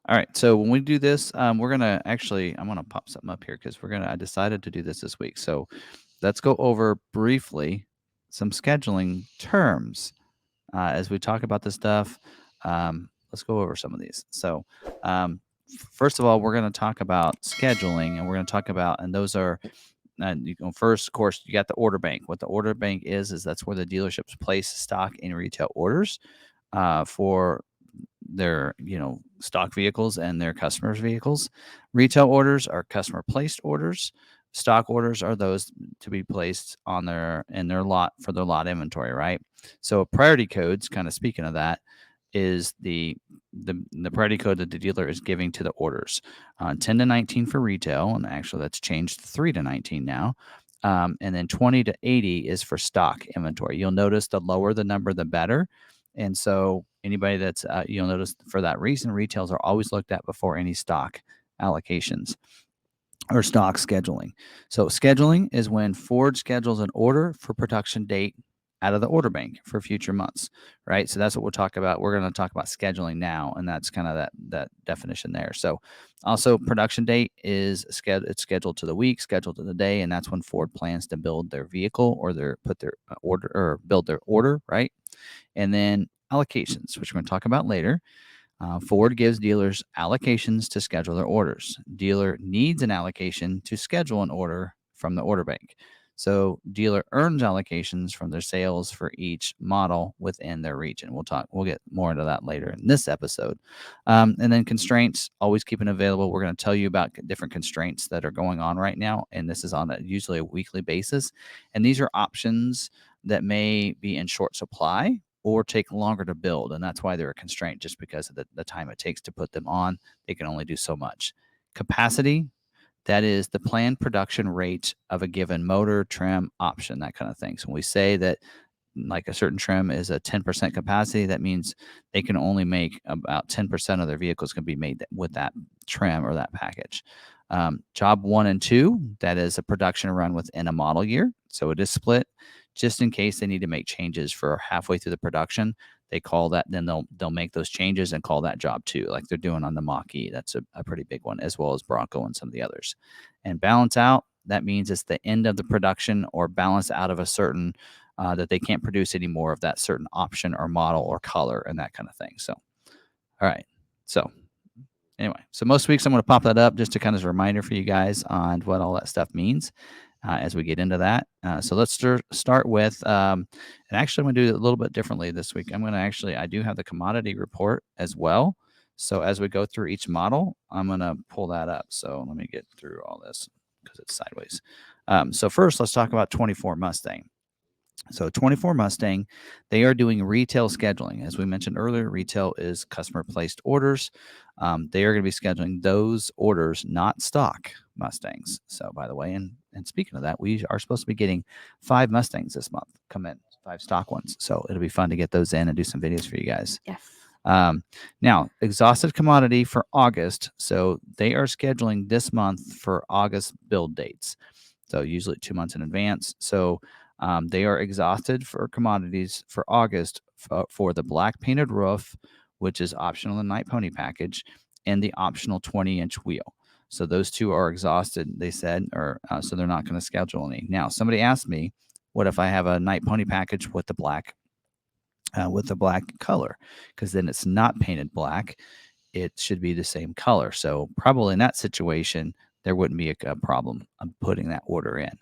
All right. So when we do this, we're gonna actually. I'm gonna pop something up here because I decided to do this week. So let's go over briefly some scheduling terms as we talk about this stuff. Let's go over some of these. So first of all, we're going to talk about scheduling, and we're going to talk about, and those are. First, of course, you got the order bank. What the order bank is that's where the dealerships place stock in retail orders for their stock vehicles and their customers' vehicles. Retail orders are customer placed orders. Stock orders are those to be placed on their lot for their lot inventory, right? So priority codes, kind of speaking of that, is the priority code that the dealer is giving to the orders. 10 to 19 for retail, and actually that's changed to 3 to 19 now. And then 20 to 80 is for stock inventory. You'll notice the lower the number, the better. And so anybody that's you'll notice for that reason, retails are always looked at before any stock allocations or stock scheduling. So scheduling is when Ford schedules an order for production date out of the order bank for future months, right? So that's what we'll talk about. We're going to talk about scheduling now, and that's kind of that definition there. So also production date is it's scheduled to the week, scheduled to the day, and that's when Ford plans to build their vehicle or put their order or build their order, right? And then allocations, which we're going to talk about later. Ford gives dealers allocations to schedule their orders. Dealer needs an allocation to schedule an order from the order bank. So dealer earns allocations from their sales for each model within their region. We'll get more into that later in this episode. And then constraints, always keeping available. We're going to tell you about different constraints that are going on right now, and this is on usually a weekly basis. And these are options that may be in short supply or take longer to build. And that's why they're a constraint, just because of the time it takes to put them on. They can only do so much. Capacity, that is the planned production rate of a given motor, trim, option, that kind of thing. So when we say that like a certain trim is a 10% capacity, that means they can only make about 10% of their vehicles can be made with that trim or that package. Job 1 and 2, that is a production run within a model year. So it is split just in case they need to make changes for halfway through the production. They call that, then they'll make those changes and call that job 2, like they're doing on the Mach-E. That's a pretty big one, as well as Bronco and some of the others. And balance out, that means it's the end of the production or balance out of a certain that they can't produce any more of that certain option or model or color and that kind of thing. So, all right. So anyway, so most weeks I'm going to pop that up just to kind of as a reminder for you guys on what all that stuff means as we get into that. So let's start with, and actually I'm going to do it a little bit differently this week. I do have the commodity report as well. So as we go through each model, I'm going to pull that up. So let me get through all this because it's sideways. So first, let's talk about 24 Mustang. So 24 Mustang, they are doing retail scheduling. As we mentioned earlier, retail is customer placed orders. They are going to be scheduling those orders, not stock Mustangs. So by the way, and speaking of that, we are supposed to be getting 5 Mustangs this month come in, 5 stock ones. So it'll be fun to get those in and do some videos for you guys. Yes. Now, exhausted commodity for August. So they are scheduling this month for August build dates. So usually 2 months in advance. So they are exhausted for commodities for August for the black painted roof, which is optional in the Night Pony package, and the optional 20-inch wheel. So those 2 are exhausted, they said, or so they're not going to schedule any. Now, somebody asked me, what if I have a Night Pony package with the black color? Because then it's not painted black. It should be the same color. So probably in that situation, there wouldn't be a problem of putting that order in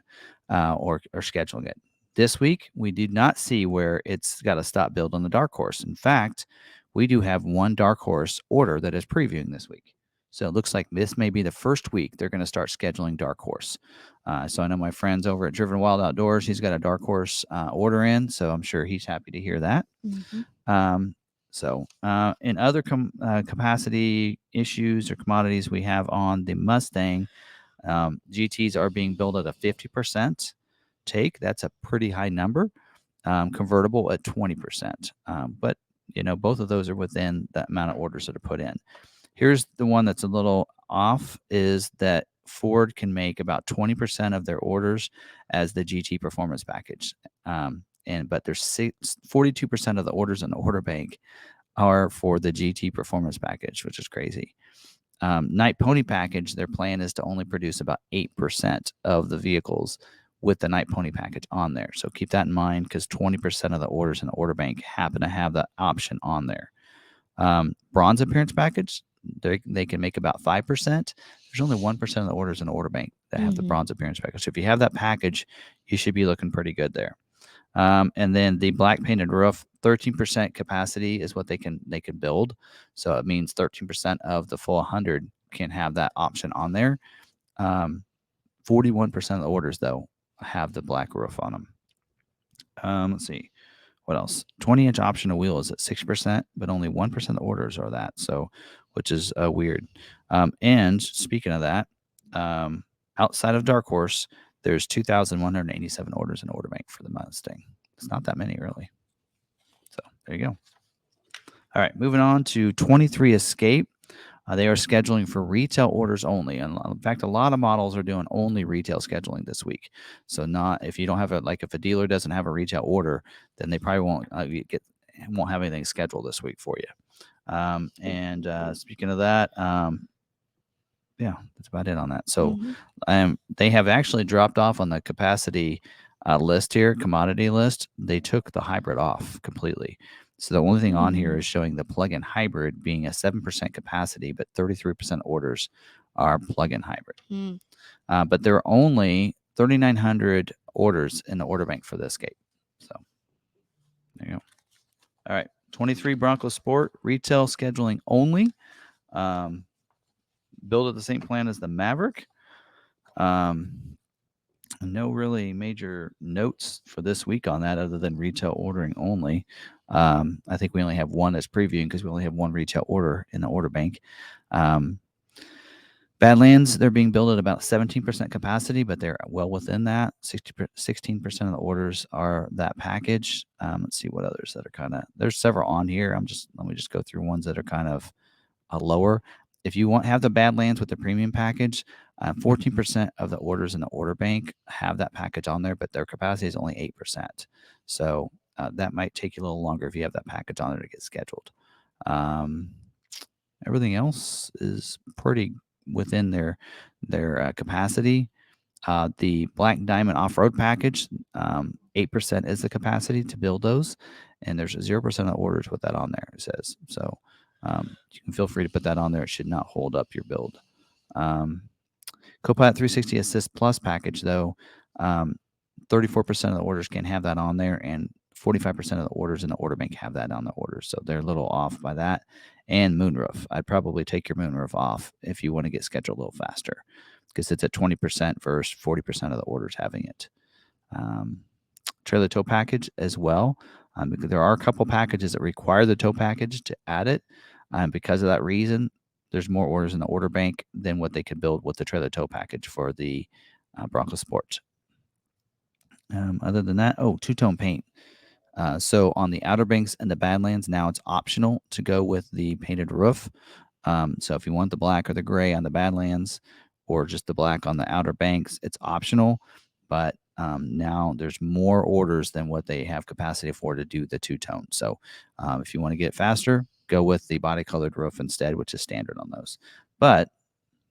or scheduling it. This week, we did not see where it's got to stop build on the Dark Horse. In fact, we do have one Dark Horse order that is previewing this week. So it looks like this may be the first week they're going to start scheduling Dark Horse. So I know my friends over at Driven Wild Outdoors, he's got a Dark Horse order in. So I'm sure he's happy to hear that. Mm-hmm. So in other capacity issues or commodities we have on the Mustang, GTs are being built at a 50% take. That's a pretty high number. Convertible at 20%. But, both of those are within that amount of orders that are put in. Here's the one that's a little off, is that Ford can make about 20% of their orders as the GT performance package. But there's 42% of the orders in the order bank are for the GT Performance Package, which is crazy. Night Pony Package, their plan is to only produce about 8% of the vehicles with the Night Pony Package on there. So keep that in mind because 20% of the orders in the order bank happen to have that option on there. Bronze Appearance Package, they can make about 5%. There's only 1% of the orders in the order bank that have the Bronze Appearance Package. So if you have that package, you should be looking pretty good there. And then the black painted roof, 13% capacity is what they can build. So it means 13% of the full 100 can have that option on there. 41% of the orders though have the black roof on them. Let's see what else. 20-inch optional wheel is at 6%, but only 1% of the orders are that. So, which is weird. And speaking of that, outside of Dark Horse, there's 2,187 orders in order bank for the Mustang. It's not that many, really. So there you go. All right, moving on to 23 Escape. They are scheduling for retail orders only. And in fact, a lot of models are doing only retail scheduling this week. So not if you don't have if a dealer doesn't have a retail order, then they probably won't have anything scheduled this week for you. And speaking of that, yeah, that's about it on that. So they have actually dropped off on the capacity list here, commodity list. They took the hybrid off completely. So the only thing on here is showing the plug-in hybrid being a 7% capacity, but 33% orders are plug-in hybrid. But there are only 3,900 orders in the order bank for the Escape. So there you go. All right, 23 Bronco Sport, retail scheduling only. Build at the same plan as the Maverick. No really major notes for this week on that other than retail ordering only. I think we only have one as previewing because we only have one retail order in the order bank. Badlands, they're being built at about 17% capacity, but they're well within that. 16% of the orders are that package. Let's see what others that are there's several on here. Let me just go through ones that are kind of lower. If you have the Badlands with the premium package, 14% of the orders in the order bank have that package on there, but their capacity is only 8%. So that might take you a little longer if you have that package on there to get scheduled. Everything else is pretty within their capacity. The Black Diamond Off-Road package, 8% is the capacity to build those, and there's 0% of the orders with that on there, it says. So you can feel free to put that on there. It should not hold up your build. Copilot 360 Assist Plus package, though, 34% of the orders can have that on there, and 45% of the orders in the order bank have that on the orders. So they're a little off by that. And moonroof. I'd probably take your moonroof off if you want to get scheduled a little faster because it's at 20% versus 40% of the orders having it. Trailer tow package as well. There are a couple packages that require the tow package to add it. Because of that reason, there's more orders in the order bank than what they could build with the trailer tow package for the Bronco Sport. Other than that, two-tone paint. So on the Outer Banks and the Badlands, now it's optional to go with the painted roof. So if you want the black or the gray on the Badlands or just the black on the Outer Banks, it's optional. But now there's more orders than what they have capacity for to do the two-tone. So if you want to get faster, go with the body-colored roof instead, which is standard on those. But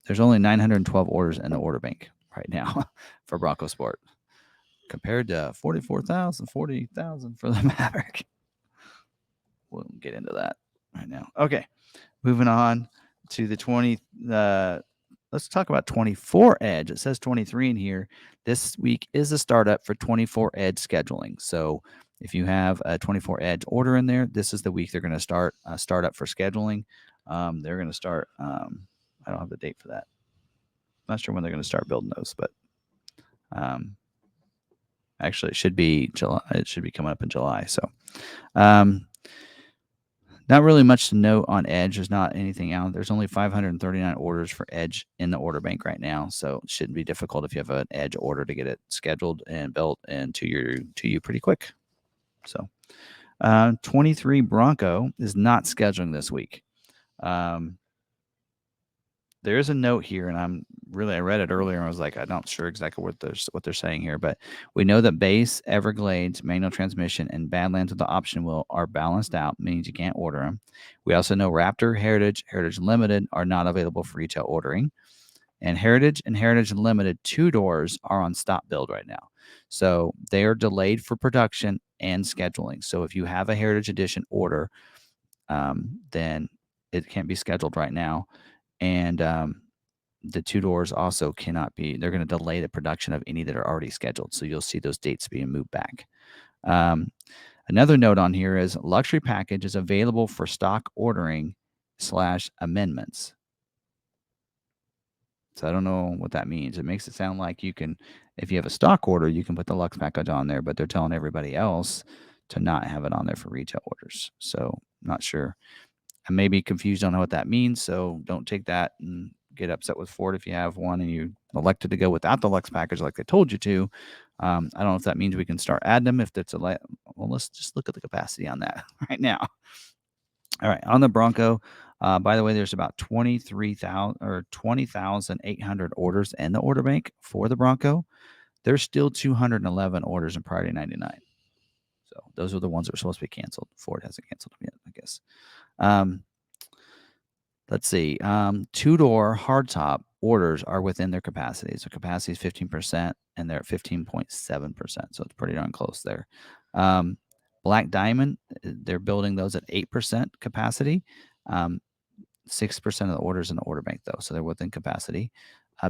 there's only 912 orders in the order bank right now for Bronco Sport, compared to 40,000 for the Maverick. We'll get into that right now. Okay, moving on to the 20. Let's talk about 24 Edge. It says 23 in here. This week is a startup for 24 Edge scheduling. So if you have a 24 Edge order in there, this is the week they're going to start up for scheduling. They're going to start. I don't have the date for that. Not sure when they're going to start building those, but actually, it should be July. It should be coming up in July. So, not really much to note on Edge. There's not anything out. There's only 539 orders for Edge in the order bank right now. So it shouldn't be difficult if you have an Edge order to get it scheduled and built and to you pretty quick. So, 23 Bronco is not scheduling this week. there is a note here, and I read it earlier and I was like, I'm not sure exactly what they're saying here, but we know that base, Everglades, manual transmission, and Badlands with the option wheel are balanced out, means you can't order them. We also know Raptor, Heritage, Heritage Limited are not available for retail ordering. And Heritage Limited 2-doors are on stop build right now. So they are delayed for production and scheduling. So if you have a Heritage Edition order, then it can't be scheduled right now. And the 2-doors also cannot be, they're going to delay the production of any that are already scheduled. So you'll see those dates being moved back. Another note on here is luxury package is available for stock ordering / amendments. So I don't know what that means. It makes it sound like you can, if you have a stock order, you can put the Lux package on there, but they're telling everybody else to not have it on there for retail orders. So not sure. I may be confused on what that means. So don't take that and get upset with Ford if you have one and you elected to go without the Lux package like they told you to. I don't know if that means we can start adding them. If that's well, let's just look at the capacity on that right now. All right, on the Bronco, by the way, there's about 23,000 or 20,800 orders in the order bank for the Bronco. There's still 211 orders in Priority 99. So those are the ones that were supposed to be canceled. Ford hasn't canceled them yet, I guess. Let's see. 2-door hardtop orders are within their capacity. So capacity is 15%, and they're at 15.7%. So it's pretty darn close there. Black Diamond, they're building those at 8% capacity. 6% of the orders in the order bank, though, so they're within capacity.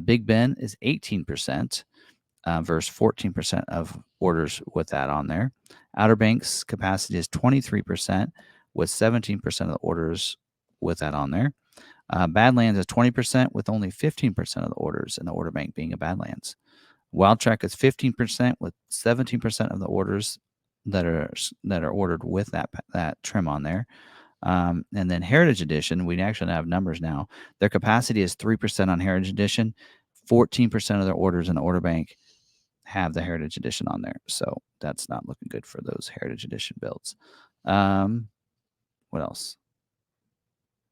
Big Ben is 18% versus 14% of orders with that on there. Outer Banks capacity is 23% with 17% of the orders with that on there. Badlands is 20% with only 15% of the orders in the order bank being a Badlands. Wild Track is 15% with 17% of the orders that are ordered with that trim on there. And then Heritage Edition, we actually have numbers now. Their capacity is 3% on Heritage Edition. 14% of their orders in the order bank have the Heritage Edition on there. So that's not looking good for those Heritage Edition builds. What else?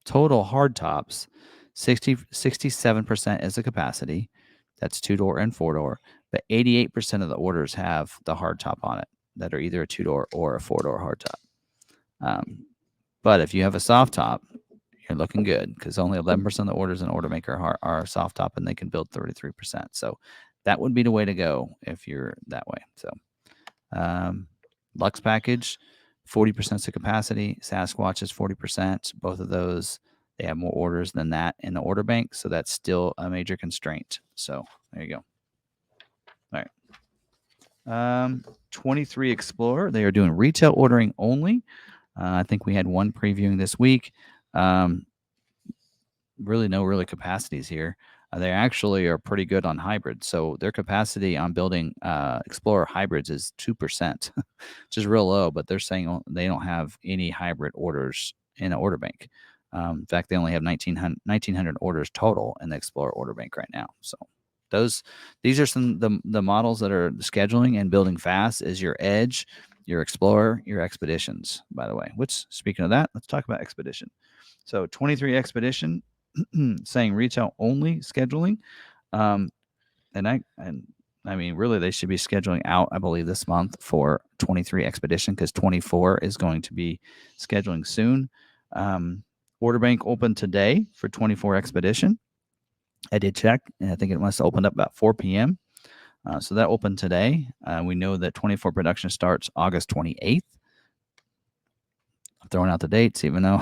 Total hardtops, 67% is the capacity. That's 2-door and 4-door. But 88% of the orders have the hardtop on it that are either a 2-door or a 4-door hardtop. But if you have a soft top, you're looking good because only 11% of the orders in Order Maker are soft top, and they can build 33%. So that would be the way to go if you're that way. So Lux package, 40% of capacity. Sasquatch is 40%. Both of those, they have more orders than that in the order bank. So that's still a major constraint. So there you go. All right. 23 Explorer, they are doing retail ordering only. I think we had one previewing this week. Really no capacities here. They actually are pretty good on hybrids. So their capacity on building Explorer hybrids is 2%, which is real low, but they're saying they don't have any hybrid orders in the order bank. In fact, they only have 1,900 orders total in the Explorer order bank right now. So these are some the models that are scheduling and building fast is your Edge, your Explorer, your Expeditions, by the way. Which, speaking of that, let's talk about Expedition. So 23 Expedition saying retail only scheduling. And I mean, really, they should be scheduling out, I believe, this month for 23 Expedition because 24 is going to be scheduling soon. Order bank opened today for 24 Expedition. I did check, and I think it must have opened up about 4 p.m. So that opened today. We know that 24 production starts August 28th. I'm throwing out the dates, even though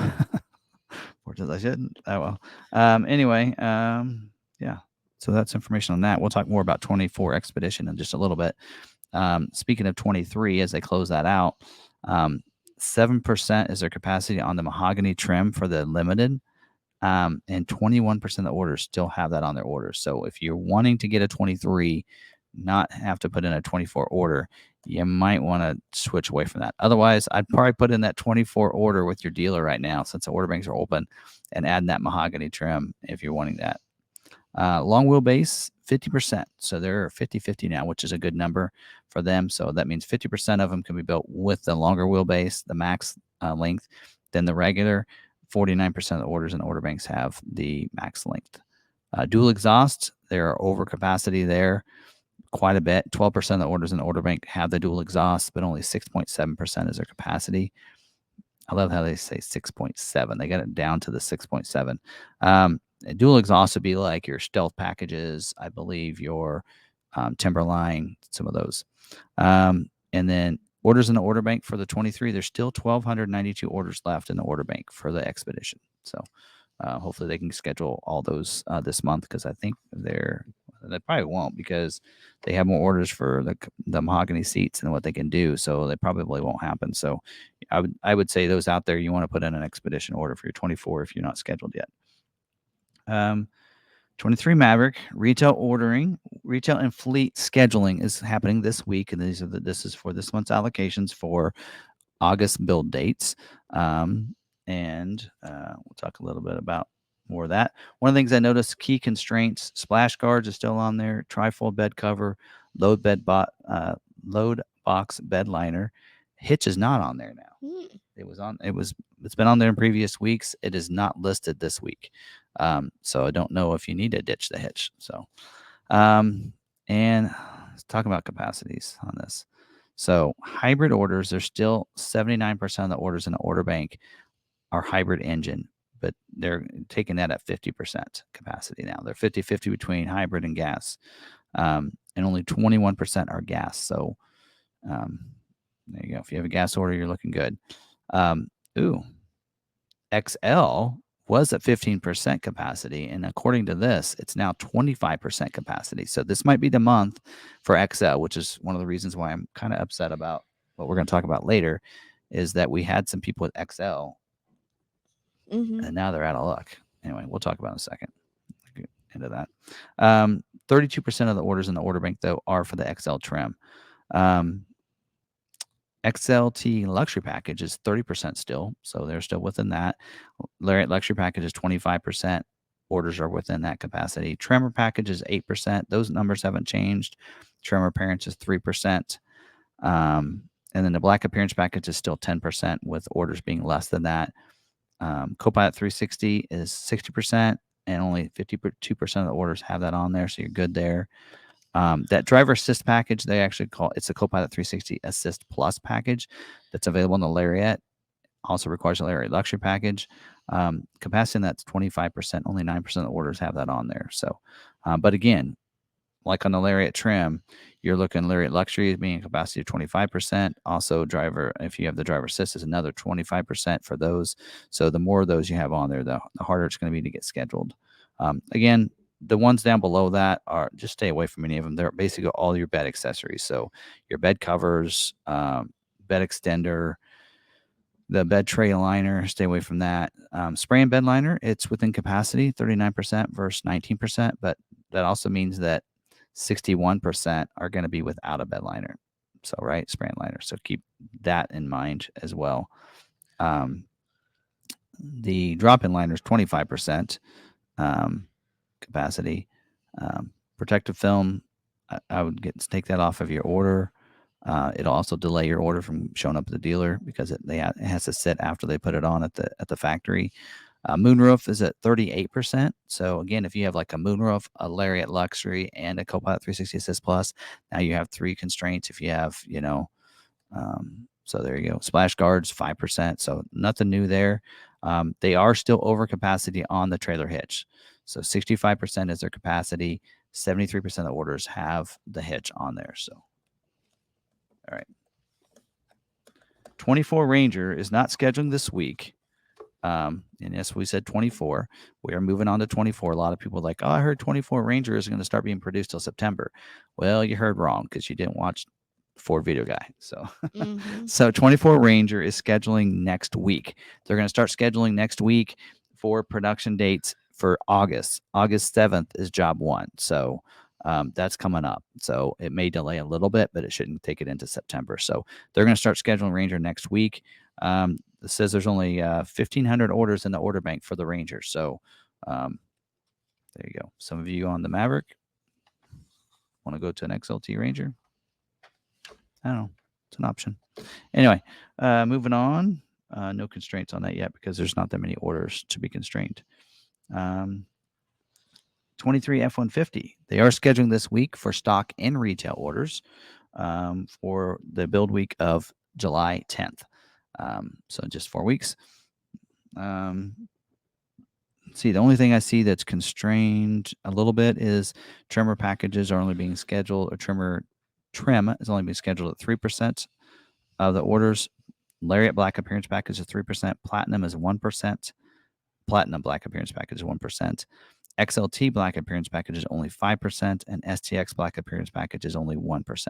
I shouldn't. Oh well. Anyway, yeah. So that's information on that. We'll talk more about 24 Expedition in just a little bit. Speaking of 23, as they close that out, 7% is their capacity on the mahogany trim for the limited. And 21% of the orders still have that on their orders. So if you're wanting to get a 23, not have to put in a 24 order, you might want to switch away from that. Otherwise, I'd probably put in that 24 order with your dealer right now since the order banks are open and add that mahogany trim if you're wanting that. Long wheelbase, 50%. So they're 50-50 now, which is a good number for them. So that means 50% of them can be built with the longer wheelbase, the max length, than the regular. 49% of the orders in order banks have the max length Dual exhaust, there are over capacity there quite a bit. 12% of the orders in the order bank have the dual exhaust, but only 6.7% is their capacity. I love how they say 6.7. They got it down to the 6.7. Dual exhaust would be like your stealth packages, I believe, your Timberline, some of those. And then orders in the order bank for the 23, there's still 1,292 orders left in the order bank for the Expedition. So hopefully they can schedule all those this month, because I think they probably won't, because they have more orders for the mahogany seats than what they can do. So they probably won't happen. So I would say those out there, you want to put in an Expedition order for your 24 if you're not scheduled yet. 23 Maverick retail and fleet scheduling is happening this week, and this is for this month's allocations for August build dates. And we'll talk a little bit about more of that. One of the things I noticed, key constraints: splash guards is still on there, trifold bed cover, load box bed liner. Hitch is not on there now. It's been on there in previous weeks. It is not listed this week. So I don't know if you need to ditch the hitch. So, and let's talk about capacities on this. So hybrid orders, there's still 79% of the orders in the order bank are hybrid engine, but they're taking that at 50% capacity now. They're 50-50 between hybrid and gas, and only 21% are gas. So there you go. If you have a gas order, you're looking good. XL was at 15% capacity, and according to this, it's now 25% capacity. So this might be the month for XL, which is one of the reasons why I'm kind of upset about what we're going to talk about later, is that we had some people with XL, and now they're out of luck. Anyway, we'll talk about it in a second. Get into that. 32% of the orders in the order bank, though, are for the XL trim. XLT luxury package is 30% still, so they're still within that. Lariat luxury package is 25%. Orders are within that capacity. Tremor package is 8%. Those numbers haven't changed. Tremor appearance is 3%. And then the black appearance package is still 10%, with orders being less than that. Copilot 360 is 60%, and only 52% of the orders have that on there, so you're good there. That driver assist package, they actually call it's a Copilot 360 Assist Plus package that's available in the Lariat. Also requires a Lariat luxury package. Capacity, that's 25%. Only 9% of the orders have that on there. So, but again, like on the Lariat trim, you're looking Lariat luxury as being a capacity of 25%. Also, if you have the driver assist, is another 25% for those. So the more of those you have on there, the harder it's going to be to get scheduled. Again, the ones down below that are just stay away from any of them. They're basically all your bed accessories. So your bed covers, bed extender, the bed tray liner, stay away from that. Spray and bed liner, it's within capacity, 39% versus 19%, but that also means that 61% are going to be without a bed liner. So, right, spray and liner. So keep that in mind as well. The drop-in liner is 25%. Capacity. Protective film, I would take that off of your order. It'll also delay your order from showing up at the dealer, because it has to sit after they put it on at the factory. Moonroof is at 38%. So again, if you have like a moonroof, a Lariat luxury, and a Copilot 360 Assist Plus, now you have 3 constraints. If you have, so there you go. Splash guards, 5%. So nothing new there. They are still over capacity on the trailer hitch. So 65% is their capacity. 73% of the orders have the hitch on there. So, all right. 24 Ranger is not scheduling this week. And yes, we said 24. We are moving on to 24. A lot of people are like, oh, I heard 24 Ranger is going to start being produced till September. Well, you heard wrong, because you didn't watch Ford Video Guy. So, so 24 Ranger is scheduling next week. They're going to start scheduling next week for production dates for August. August 7th is job 1. So that's coming up. So it may delay a little bit, but it shouldn't take it into September. So they're going to start scheduling Ranger next week. It says there's only 1,500 orders in the order bank for the Ranger. So there you go. Some of you on the Maverick want to go to an XLT Ranger? I don't know. It's an option. Anyway, moving on. No constraints on that yet, because there's not that many orders to be constrained. 23 F-150. They are scheduling this week for stock and retail orders for the build week of July 10th. So just 4 weeks. See, the only thing I see that's constrained a little bit is trimmer packages are only being scheduled, or trim is only being scheduled at 3% of the orders. Lariat Black Appearance Package is 3%. Platinum is 1%. Platinum Black Appearance Package is 1%. XLT Black Appearance Package is only 5%, and STX Black Appearance Package is only 1%.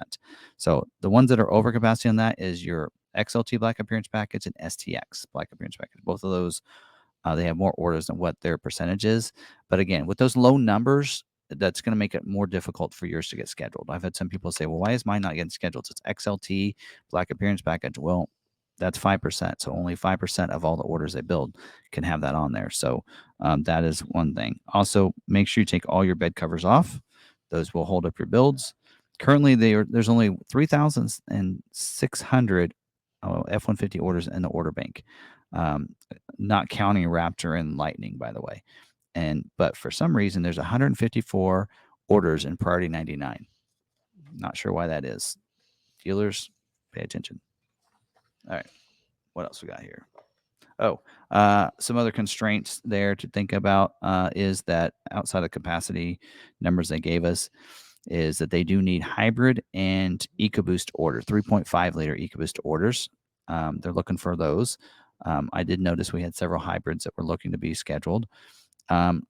So the ones that are over capacity on that is your XLT Black Appearance Package and STX Black Appearance Package. Both of those, they have more orders than what their percentage is. But again, with those low numbers, that's going to make it more difficult for yours to get scheduled. I've had some people say, well, why is mine not getting scheduled? It's XLT Black Appearance Package. Well, that's 5%. So only 5% of all the orders they build can have that on there. So that is one thing. Also, make sure you take all your bed covers off. Those will hold up your builds. Currently, there's only 3,600 F-150 orders in the order bank, not counting Raptor and Lightning, by the way. But for some reason, there's 154 orders in Priority 99. Not sure why that is. Dealers, pay attention. All right. What else we got here? Oh, some other constraints there to think about is that outside of capacity numbers they gave us is that they do need hybrid and EcoBoost orders, 3.5 liter EcoBoost orders. They're looking for those. I did notice we had several hybrids that were looking to be scheduled.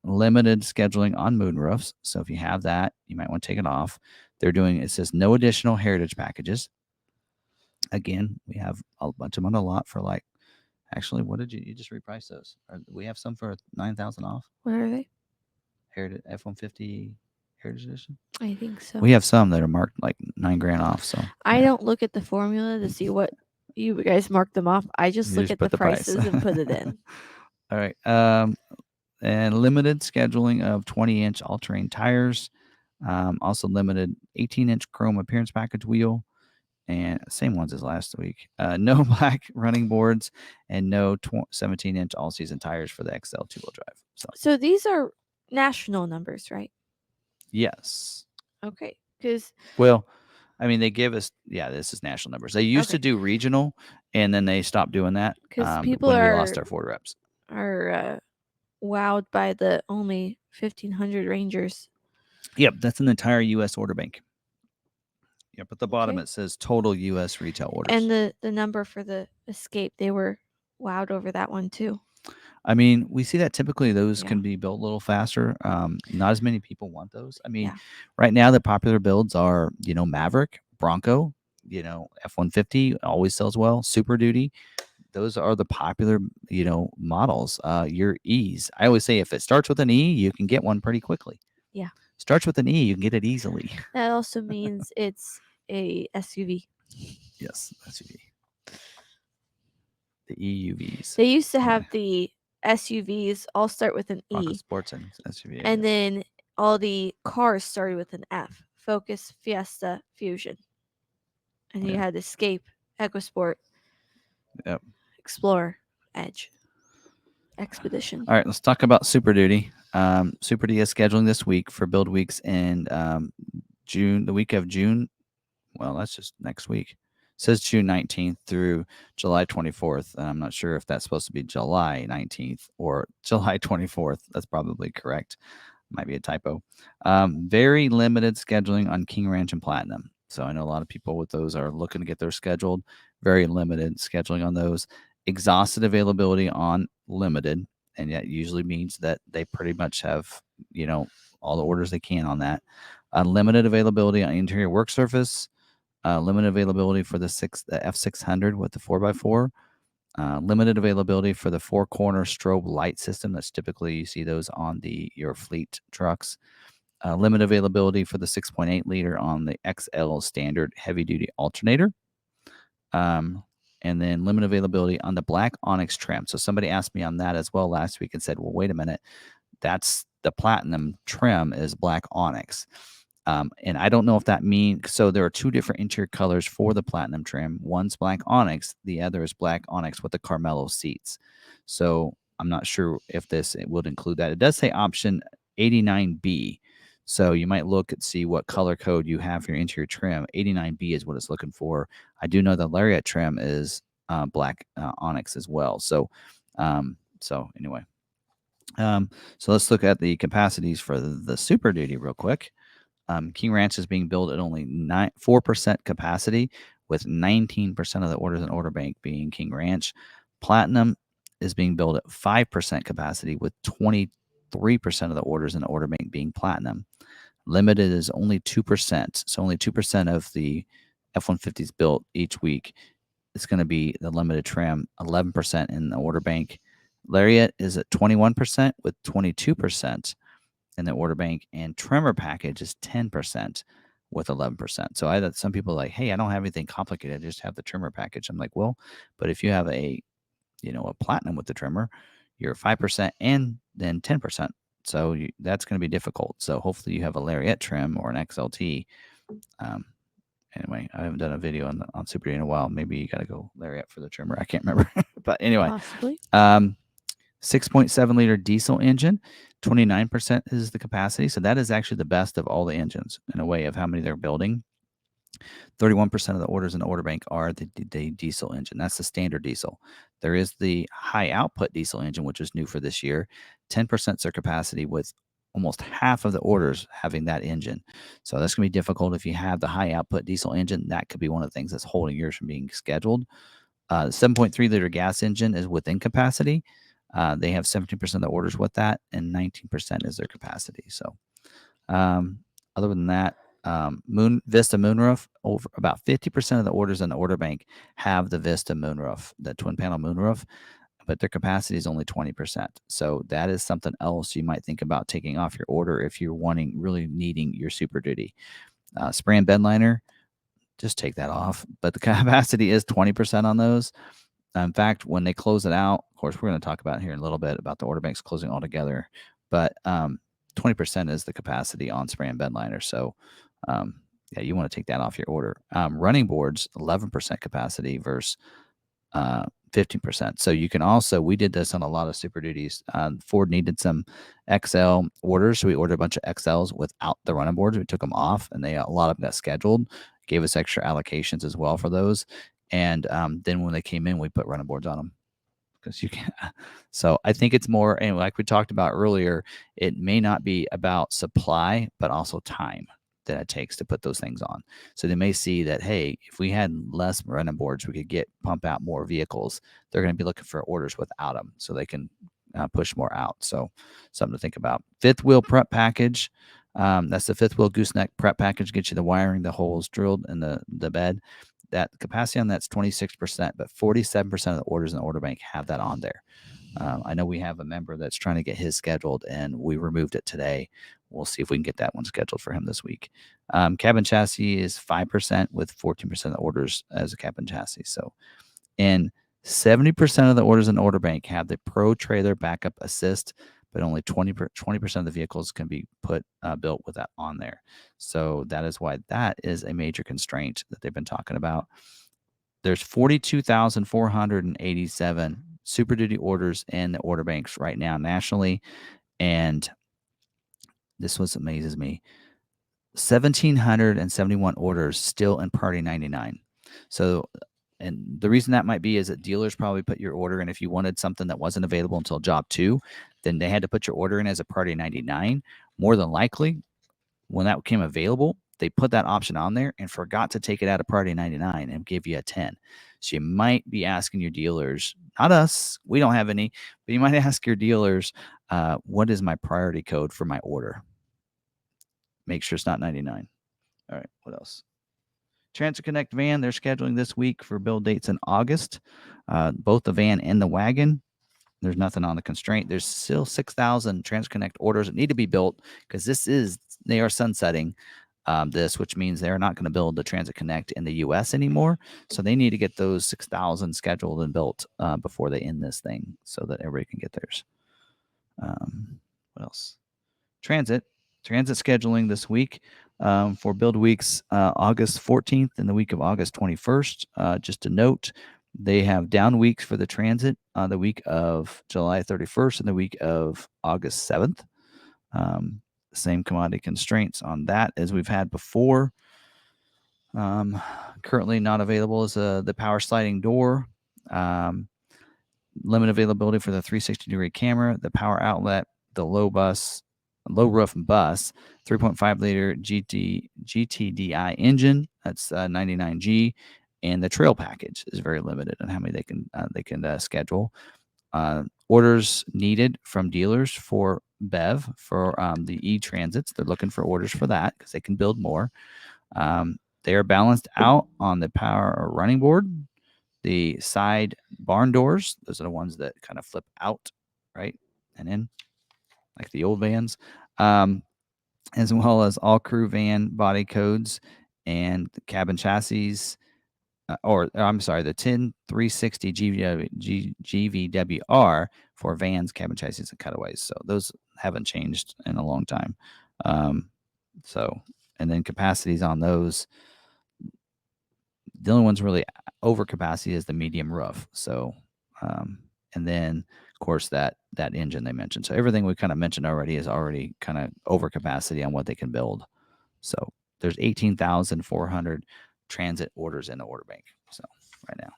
Limited scheduling on moonroofs. So if you have that, you might want to take it off. It says no additional heritage packages. Again, we have a bunch of them on a lot for like, actually, what did you just reprice those? We have some for 9,000 off. What are they? Heritage F-150 Heritage Edition. I think so. We have some that are marked like $9,000 off. So I don't look at the formula to see what you guys mark them off. I just look at the prices and put it in. All right. And limited scheduling of 20-inch all-terrain tires. Also limited 18-inch chrome appearance package wheel. And same ones as last week. No black running boards and no 17-inch all-season tires for the XL two-wheel drive. So these are national numbers, right? Yes. Okay. Because I mean, they give us, this is national numbers. They used to do regional, and then they stopped doing that because people when we lost our Ford reps. Are wowed by the only 1,500 Rangers. Yep, that's an entire U.S. order bank. Yep, at the bottom it says total U.S. retail orders. And the number for the Escape, they were wowed over that one too. I mean, we see that typically those can be built a little faster. Not as many people want those. I mean, right now the popular builds are, Maverick, Bronco, F-150 always sells well, Super Duty. Those are the popular, models. Your E's. I always say if it starts with an E, you can get one pretty quickly. Yeah. Starts with an E, you can get it easily. That also means it's a SUV. Yes, SUV. The EUVs. They used to have the SUVs all start with an E. Bronco Sports and SUV. And then all the cars started with an F. Focus, Fiesta, Fusion. And you had Escape, EcoSport, Explorer, Edge, Expedition. All right, let's talk about Super Duty. Super Duty is scheduling this week for build weeks in June, the week of June. Well, that's just next week. It says June 19th through July 24th. And I'm not sure if that's supposed to be July 19th or July 24th. That's probably correct. Might be a typo. Very limited scheduling on King Ranch and Platinum. So I know a lot of people with those are looking to get those scheduled. Very limited scheduling on those. Exhausted availability on limited. And that usually means that they pretty much have, all the orders they can on that. Limited availability on interior work surface. Limited availability for the F600 with the 4x4. Limited availability for the 4-corner strobe light system. That's typically you see those on your fleet trucks. Limited availability for the 6.8 liter on the XL standard heavy duty alternator. And then limited availability on the black Onyx trim. So somebody asked me on that as well last week and said, well, wait a minute. That's the platinum trim is black Onyx. And I don't know if that means, so there are two different interior colors for the platinum trim. One's black Onyx. The other is black Onyx with the Carmelo seats. So I'm not sure if it would include that. It does say option 89B. So you might look and see what color code you have for your interior trim. 89B is what it's looking for. I do know the Lariat trim is black onyx as well. So anyway, so let's look at the capacities for the Super Duty real quick. King Ranch is being built at only 4% capacity, with 19% of the orders in order bank being King Ranch. Platinum is being built at 5% capacity, with 23% of the orders in the order bank being Platinum. Limited is only 2%. So only 2% of the F-150s built each week is going to be the limited trim, 11% in the order bank. Lariat is at 21% with 22% in the order bank, and trimmer package is 10% with 11%. So I had some people like, hey, I don't have anything complicated. I just have the trimmer package. I'm like, well, but if you have a platinum with the trimmer, you're 5% and then 10%. So that's going to be difficult. So hopefully you have a Lariat trim or an XLT. Anyway, I haven't done a video on Super Duty in a while. Maybe you got to go Lariat for the trimmer. I can't remember. But anyway, Possibly. 6.7 liter diesel engine, 29% is the capacity. So that is actually the best of all the engines in a way of how many they're building. 31% of the orders in the order bank are the diesel engine. That's the standard diesel. There is the high output diesel engine, which is new for this year. 10% is their capacity, with almost half of the orders having that engine. So that's going to be difficult if you have the high output diesel engine. That could be one of the things that's holding yours from being scheduled. 7.3 liter gas engine is within capacity. They have 17% of the orders with that, and 19% is their capacity. So other than that, Vista moonroof, over about 50% of the orders in the order bank have the Vista moonroof, the twin panel moonroof, but their capacity is only 20%. So that is something else you might think about taking off your order if you're really needing your Super Duty. Spray and bed liner, just take that off. But the capacity is 20% on those. In fact, when they close it out, of course, we're going to talk about here in a little bit about the order banks closing altogether, but 20% is the capacity on spray and bed liner. So, yeah, you want to take that off your order. Running boards, 11% capacity versus 15%. So you can also, we did this on a lot of Super Duties. Ford needed some XL orders, so we ordered a bunch of XLs without the running boards. We took them off, and a lot of them got scheduled. Gave us extra allocations as well for those. And then when they came in, we put running boards on them because you can. So I think it's more, and like we talked about earlier, it may not be about supply, but also time that it takes to put those things on. So they may see that, hey, if we had less running boards, we could pump out more vehicles. They're going to be looking for orders without them, so they can push more out. So something to think about. Fifth wheel prep package. That's the fifth wheel gooseneck prep package. Gets you the wiring, the holes drilled in the bed. That capacity on that's 26%, but 47% of the orders in the order bank have that on there. I know we have a member that's trying to get his scheduled, and we removed it today. We'll see if we can get that one scheduled for him this week. Cabin chassis is 5% with 14% of the orders as a cabin chassis. So, and 70% of the orders in the order bank have the Pro Trailer Backup Assist, but only 20% of the vehicles can be built with that on there. So that is why that is a major constraint that they've been talking about. There's 42,487 Super Duty orders in the order banks right now nationally, and this was amazes me. 1,771 orders still in Priority 99. So, and the reason that might be is that dealers probably put your order in. If you wanted something that wasn't available until job 2, then they had to put your order in as a Priority 99. More than likely, when that became available, they put that option on there and forgot to take it out of Priority 99 and give you a 10. So you might be asking your dealers, not us, we don't have any, but you might ask your dealers, what is my priority code for my order? Make sure it's not 99. All right, what else? Transit Connect van, they're scheduling this week for build dates in August. Both the van and the wagon. There's nothing on the constraint. There's still 6,000 Transit Connect orders that need to be built because they are sunsetting this, which means they're not going to build the Transit Connect in the U.S. anymore. So they need to get those 6,000 scheduled and built before they end this thing so that everybody can get theirs. What else? Transit scheduling this week for build weeks August 14th and the week of August 21st. Just a note, they have down weeks for the Transit the week of July 31st and the week of August 7th. Same commodity constraints on that as we've had before. Currently not available is the power sliding door. Limit availability for the 360-degree camera, the power outlet, the low roof bus, 3.5 liter GTDI engine. That's 99G, and the trail package is very limited on how many they can schedule. Orders needed from dealers for BEV for the e-transits. They're looking for orders for that because they can build more. They are balanced out on the power running board. The side barn doors, those are the ones that kind of flip out, right, and in, like the old vans, as well as all crew van body codes and the cabin chassis, I'm sorry, the 10360 GVWR for vans, cabin chassis, and cutaways. So those haven't changed in a long time. And then capacities on those, the only one's really over capacity is the medium roof. So, and then of course that engine they mentioned. So everything we kind of mentioned already is already kind of over capacity on what they can build. So there's 18,400 transit orders in the order bank. So right now,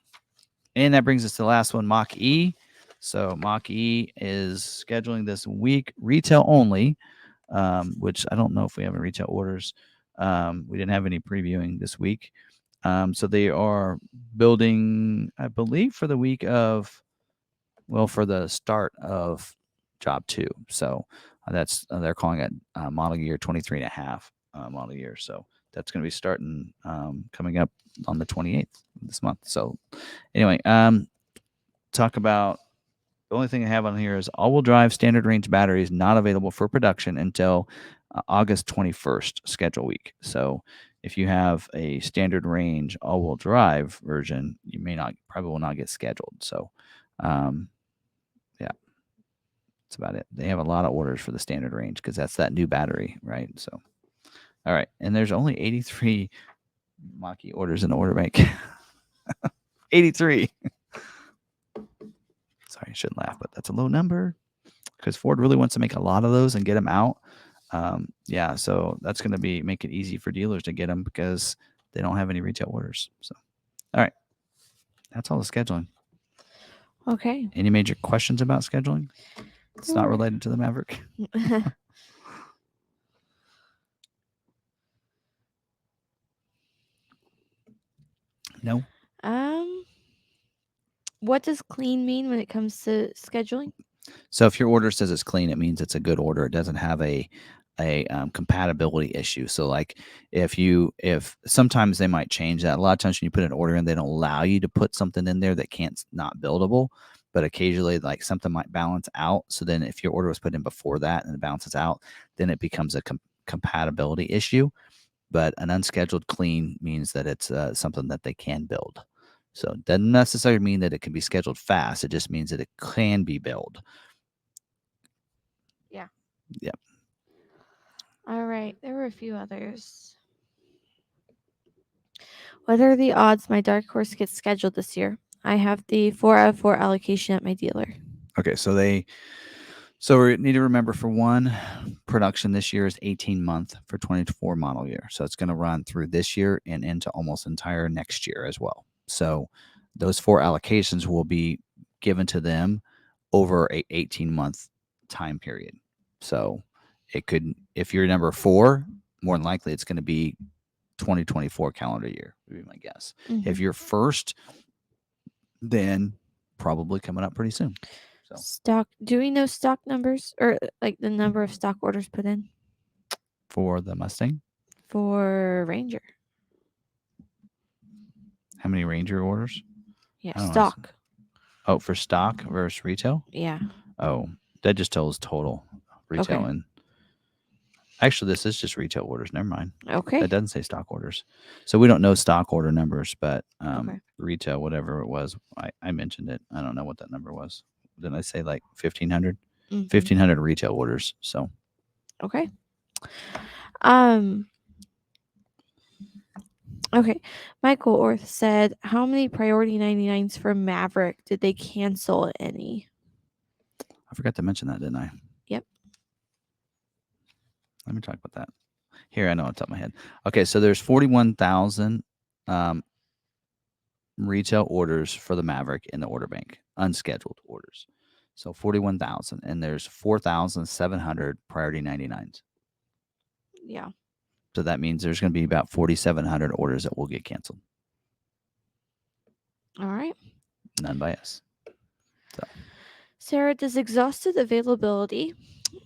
and that brings us to the last one, Mach E. So Mach E is scheduling this week, retail only, which I don't know if we have any retail orders. We didn't have any previewing this week. So they are building, I believe, for the week of, for the start of job 2. So that's they're calling it model year 23 and a half model year. So that's going to be starting coming up on the 28th of this month. So anyway, talk about the only thing I have on here is all-wheel drive standard range batteries not available for production until August 21st schedule week. So if you have a standard range all-wheel drive version, you probably will not get scheduled. So, yeah, that's about it. They have a lot of orders for the standard range because that's that new battery, right? So, all right, and there's only 83 Mach-E orders in the order bank. 83. Sorry, I shouldn't laugh, but that's a low number because Ford really wants to make a lot of those and get them out. Yeah, so that's going to make it easy for dealers to get them because they don't have any retail orders. So, all right, that's all the scheduling. Okay. Any major questions about scheduling? It's not related to the Maverick. No. What does clean mean when it comes to scheduling? So if your order says it's clean, it means it's a good order. It doesn't have a compatibility issue. So like if sometimes they might change that. A lot of times when you put an order in, they don't allow you to put something in there that can't not buildable. But occasionally, like something might balance out. So then, if your order was put in before that and it balances out, then it becomes a compatibility issue. But an unscheduled clean means that it's something that they can build. So it doesn't necessarily mean that it can be scheduled fast. It just means that it can be built. Yeah. Yep. All right. There were a few others. What are the odds my dark horse gets scheduled this year? I have the 4 out of 4 allocation at my dealer. Okay, so we need to remember for one, production this year is 18-month for 24 model year. So it's going to run through this year and into almost entire next year as well. So those 4 allocations will be given to them over a 18-month time period. So it could, if you're number 4, more than likely it's going to be 2024 calendar year, would be my guess. Mm-hmm. If you're first, then probably coming up pretty soon. So stock, do we know stock numbers or like the number of stock orders put in for the Mustang, for Ranger? how many Ranger orders? Yeah, I don't know. stock. Oh, for stock versus retail? Yeah. Oh, that just tells total retail. Okay. And actually, this is just retail orders. Never mind. Okay. That doesn't say stock orders. So we don't know stock order numbers, but Okay. retail, whatever it was, I mentioned it. I don't know what that number was. Didn't I say like 1,500? 1,500 retail orders. So Okay. Okay. Michael Orth said, how many priority 99s for Maverick did they cancel any? I forgot to mention that, didn't I? Yep. Let me talk about that. Here, I know on top of my head. Okay, so there's 41,000 um, retail orders for the Maverick in the order bank, unscheduled orders. So 41,000, and there's 4,700 priority 99s. Yeah. So that means there's going to be about 4,700 orders that will get canceled. All right. None by us. So Sarah, does exhausted availability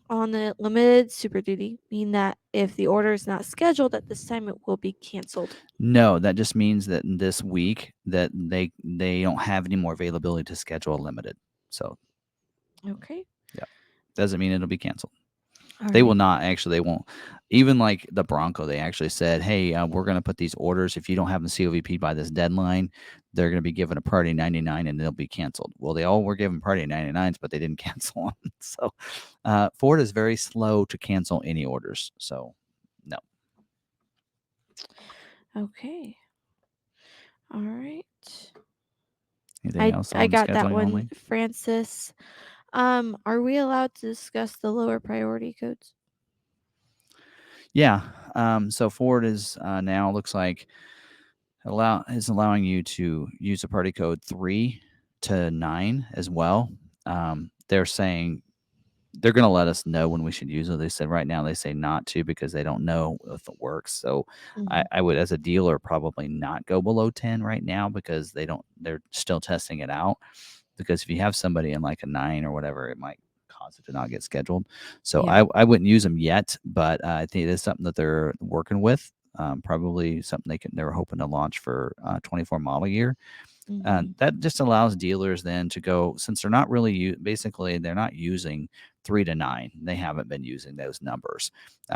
on the limited Super Duty mean that if the order is not scheduled at this time, it will be canceled? no, that just means that in this week that they don't have any more availability to schedule a limited. So Okay. yeah, doesn't mean it'll be canceled. All They will right. not actually. They won't. Even like the Bronco, they actually said, "Hey, we're going to put these orders. If you don't have the COVP by this deadline, they're going to be given a priority 99 and they'll be canceled." Well, they all were given priority 99s, but they didn't cancel them. So Ford is very slow to cancel any orders. So no. Okay. All right. Anything I else I on got that scheduling one, only? Francis. Are we allowed to discuss the lower priority codes? Yeah. So Ford is now looks like allowing you to use a party code 3 to 9 as well. They're saying they're going to let us know when we should use it. They said right now they say not to because they don't know if it works. So Mm-hmm. I would, as a dealer, probably not go below 10 right now because they're still testing it out. Because if you have somebody in like a 9 or whatever, it might cause it to not get scheduled. So Yeah. I wouldn't use them yet, but I think it is something that they're working with. Probably something they're hoping to launch for 24 model year. Mm-hmm. That just allows dealers then to go, since they're not really basically they're not using 3 to 9. They haven't been using those numbers.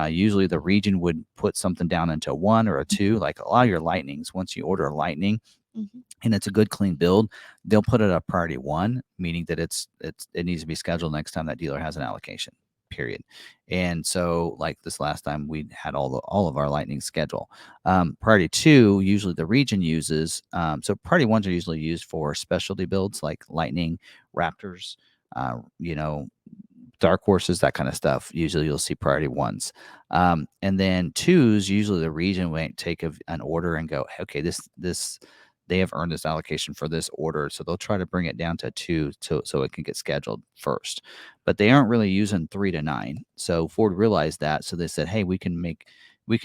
Usually the region would put something down into 1 or 2, like a lot of your lightnings. Once you order a lightning Mm-hmm. and it's a good clean build, they'll put it at priority 1, meaning that it needs to be scheduled next time that dealer has an allocation. Period. And so, like this last time, we had all of our lightning schedule. Priority 2, usually the region uses. So priority 1s are usually used for specialty builds like lightning, raptors, you know, dark horses, that kind of stuff. Usually you'll see priority 1s. And then 2s, usually the region might take an order and go, okay, this they have earned this allocation for this order. So they'll try to bring it down to 2 so it can get scheduled first. But they aren't really using 3 to 9. So Ford realized that. So they said, hey, we can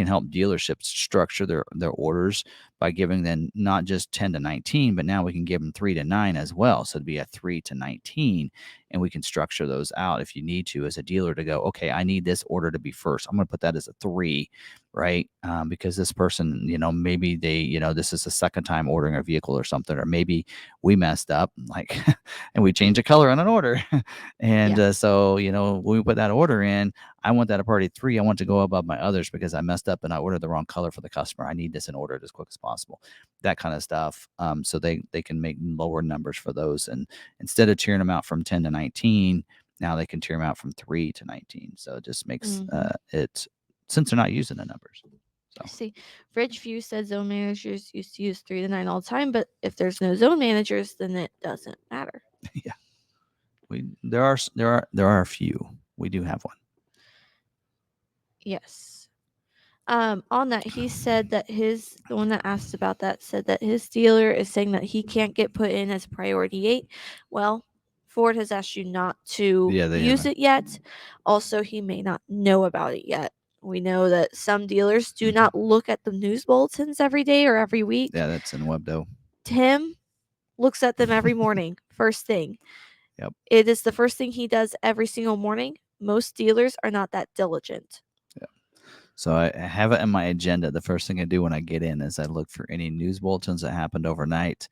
help dealerships structure their orders by giving them not just 10 to 19, but now we can give them 3 to 9 as well. So it'd be a 3 to 19, and we can structure those out if you need to as a dealer to go, okay, I need this order to be first. I'm going to put that as a 3, right? Because this person, maybe this is the second time ordering a vehicle or something, or maybe we messed up, like, and we changed the color on an order. And Yeah. so, when we put that order in, I want that a priority 3. I want to go above my others because I messed up and I ordered the wrong color for the customer. I need this in order as quick as possible. That kind of stuff. So they can make lower numbers for those. And instead of tearing them out from 10 to 19, now they can tear them out from 3 to 19. So it just makes Mm-hmm. it, since they're not using the numbers. I So see. Ridgeview said zone managers used to use 3 to 9 all the time, but if there's no zone managers, then it doesn't matter. yeah, there are a few. We do have one. Yes. On that, he said that the one that asked about that said that his dealer is saying that he can't get put in as priority 8. Well, Ford has asked you not to Yeah, they use haven't. it yet. Also, he may not know about it yet. We know that some dealers do Mhm. not look at the news bulletins every day or every week. Yeah, that's in Webdo. Tim looks at them every morning, first thing. Yep. It is the first thing he does every single morning. Most dealers are not that diligent. So I have it in my agenda. The first thing I do when I get in is I look for any news bulletins that happened overnight.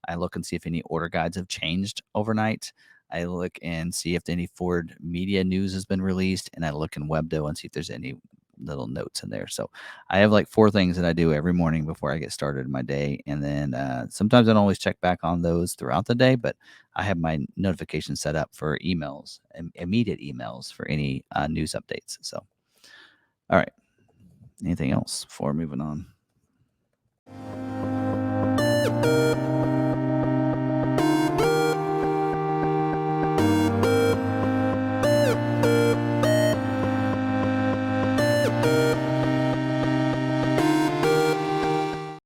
I look and see if any order guides have changed overnight. I look and see if any Ford media news has been released, and I look in Webdo and see if there's any little notes in there. So I have like 4 things that I do every morning before I get started in my day, and then sometimes I don't always check back on those throughout the day, but I have my notifications set up for emails, immediate emails for any news updates. So, all right. Anything else before moving on?